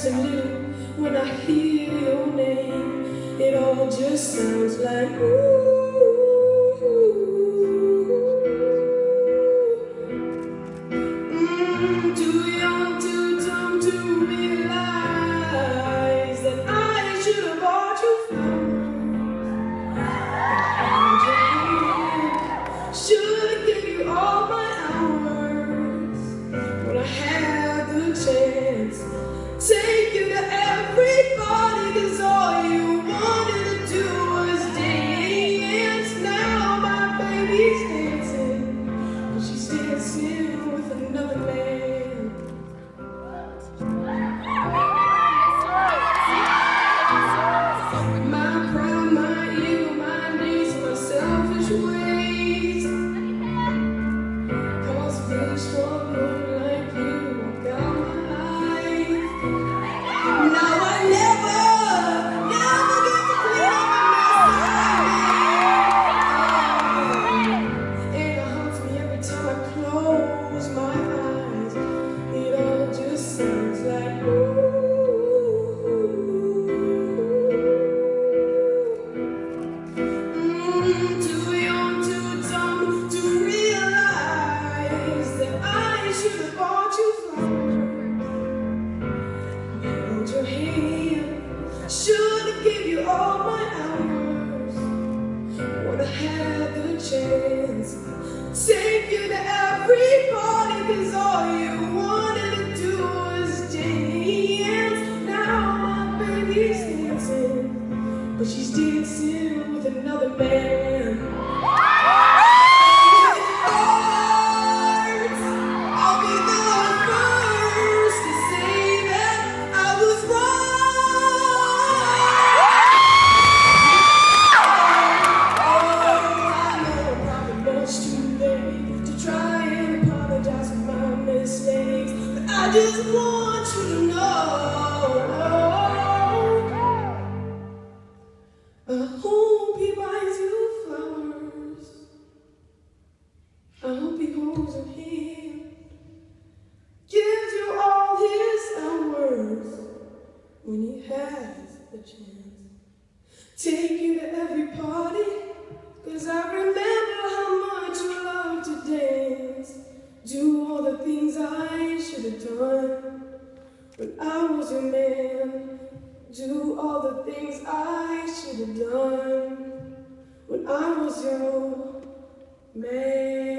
hurts a little when I hear your name. It all just sounds like ooh. Too young, too dumb to realize that I should have bought you flowers. Should have given you all my hours when I had the chance. Take you to everybody, 'cause all you wanted to do was dance. Now my baby's dancing, but she's dancing with another man. My pride, my ego, my needs, my selfish ways cause me struggling like you walk out my life. Now I never get to clean up my and it haunts me every time I close my eyes. It all just sounds like ooh. Too young, too dumb to realize that I should have bought you flowers. Held your hand, should have given you all my hours when I had the chance. Take you to every party, 'cause all you wanted to do was dance. Now my baby's dancing, but she's dancing with another man. I'll be the first to say that I was wrong. Oh, I know I'm probably much too late to try and apologize for my mistakes, but I just want you to know I hope he buys you flowers. I hope he holds your hand, gives you all his hours when he has the chance. Take you to every party, 'cause I remember how much you love to dance. Do all the things I should have done when I was your man. Do all the things I should have done when I was your man.